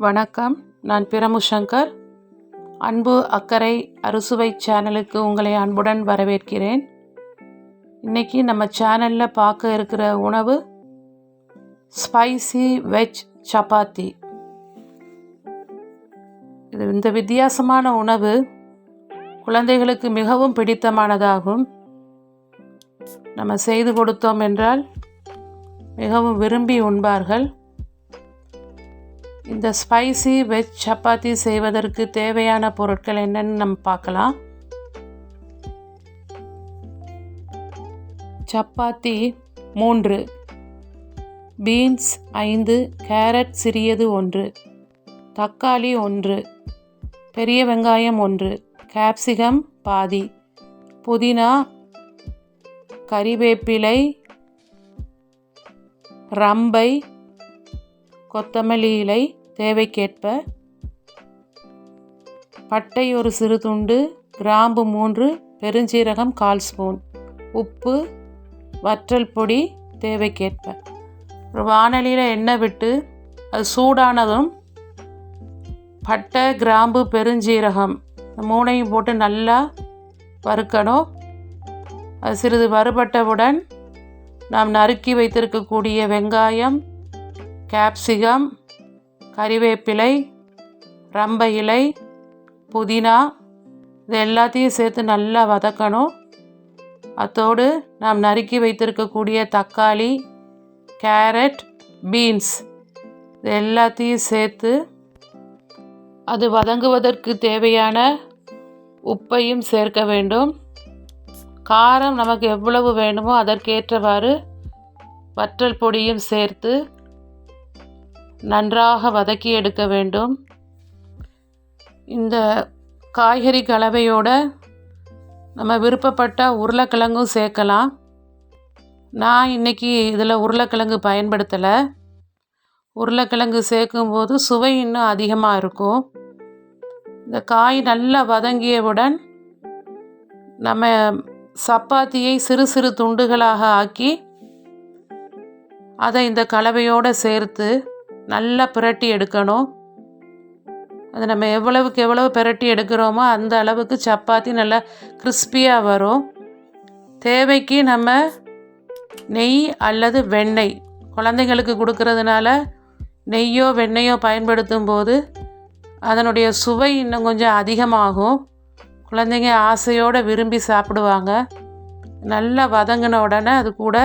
வணக்கம். நான் பிரமு சங்கர். அன்பு அக்கறை அறுசுவை சேனலுக்கு உங்களை அன்புடன் வரவேற்கிறேன். இன்றைக்கி நம்ம சேனலில் பார்க்க இருக்கிற உணவு ஸ்பைசி வெஜ் சப்பாத்தி. இந்த வித்தியாசமான உணவு குழந்தைகளுக்கு மிகவும் பிடித்தமானதாகும். நம்ம செய்து கொடுத்தோம் என்றால் மிகவும் விரும்பி உண்பார்கள். இந்த ஸ்பைசி வெஜ் சப்பாத்தி செய்வதற்கு தேவையான பொருட்கள் என்னன்னு நம்ம பார்க்கலாம். சப்பாத்தி 3, பீன்ஸ் 5, கேரட் சிறியது 1, தக்காளி 1, பெரிய வெங்காயம் 1, கேப்சிகம் பாதி, புதினா, கறிவேப்பிலை, ரம்பை, கொத்தமல்லி இலை தேவைக்கேற்ப, பட்டை ஒரு சிறு துண்டு, கிராம்பு 3, பெருஞ்சீரகம் 1/4 ஸ்பூன், உப்பு, வற்றல் பொடி தேவைக்கேற்ப. ஒரு வாணலியில் எண்ணெய் விட்டு அது சூடானதும் பட்டை, கிராம்பு, பெருஞ்சீரகம் 3ஐயும் போட்டு நல்லா வறுக்கணும். அது சிறிது வறுபட்டவுடன் நாம் நறுக்கி வைத்திருக்கக்கூடிய வெங்காயம், கேப்சிகம், கறிவேப்பிலை, ரம்பை இலை, புதினா இது எல்லாத்தையும் சேர்த்து நல்லா வதக்கணும். அதோடு நாம் நறுக்கி வைத்திருக்கக்கூடிய தக்காளி, கேரட், பீன்ஸ் இது எல்லாத்தையும் சேர்த்து அது வதங்குவதற்கு தேவையான உப்பையும் சேர்க்க வேண்டும். காரம் நமக்கு எவ்வளவு வேணுமோ அதற்கேற்றவாறு வற்றல் பொடியும் சேர்த்து நன்றாக வதக்கி எடுக்க வேண்டும். இந்த காய்கறி கலவையோடு நம்ம விருப்பப்பட்ட உருளைக்கிழங்கும் சேர்க்கலாம். நான் இன்றைக்கி இதில் உருளைக்கிழங்கு பயன்படுத்தலை. உருளைக்கிழங்கு சேர்க்கும்போது சுவை இன்னும் அதிகமாக இருக்கும். இந்த காய் நல்லா வதங்கியவுடன் நம்ம சப்பாத்தியை சிறு சிறு துண்டுகளாக ஆக்கி அதை இந்த கலவையோடு சேர்த்து நல்லா பிரட்டி எடுக்கணும். அது நம்ம எவ்வளவுக்கு எவ்வளவு பிரட்டி எடுக்கிறோமோ அந்த அளவுக்கு சப்பாத்தி நல்லா கிறிஸ்பியாக வரும். தேவைக்கு நம்ம நெய் அல்லது வெண்ணெய், குழந்தைங்களுக்கு கொடுக்கறதுனால நெய்யோ வெண்ணெயோ பயன்படுத்தும் போது அதனுடைய சுவை இன்னும் கொஞ்சம் அதிகமாகும். குழந்தைங்க ஆசையோடு விரும்பி சாப்பிடுவாங்க. நல்லா வதங்கின உடனே அது கூட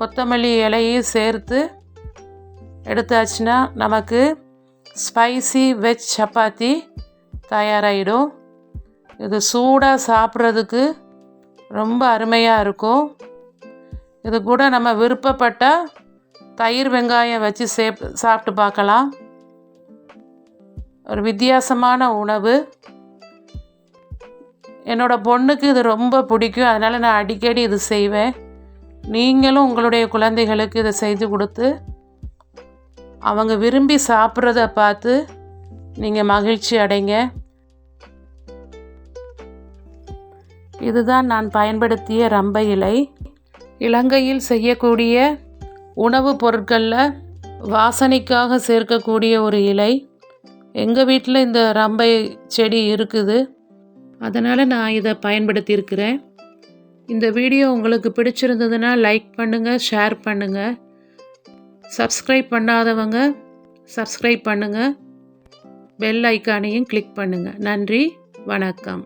கொத்தமல்லி இலையும் சேர்த்து எடுத்தாச்சுன்னா நமக்கு ஸ்பைசி வெஜ் சப்பாத்தி தயாராகிடும். இது சூடாக சாப்பிட்றதுக்கு ரொம்ப அருமையாக இருக்கும். இது கூட நம்ம விருப்பப்பட்டால் தயிர் வெங்காயம் வச்சு சாப்பிட்டு பார்க்கலாம். ஒரு வித்தியாசமான உணவு. என்னோடய பொண்ணுக்கு இது ரொம்ப பிடிக்கும். அதனால் நான் அடிக்கடி இது செய்வேன். நீங்களும் உங்களுடைய குழந்தைகளுக்கு இதை செய்து கொடுத்து அவங்க விரும்பி சாப்பிட்றத பார்த்து நீங்கள் மகிழ்ச்சி அடைங்க. இதுதான் நான் பயன்படுத்திய ரம்பை இலை. இலங்கையில் செய்யக்கூடிய உணவுப் பொருட்களில் வாசனைக்காக சேர்க்கக்கூடிய ஒரு இலை. எங்கள் வீட்டில் இந்த ரம்பை செடி இருக்குது. அதனால் நான் இதை பயன்படுத்தியிருக்கிறேன். இந்த வீடியோ உங்களுக்கு பிடிச்சிருந்ததுன்னா லைக் பண்ணுங்கள், ஷேர் பண்ணுங்கள். சப்ஸ்கிரைப் பண்ணாதவங்க சப்ஸ்கிரைப் பண்ணுங்கள். பெல் ஐக்கானையும் கிளிக் பண்ணுங்கள். நன்றி, வணக்கம்.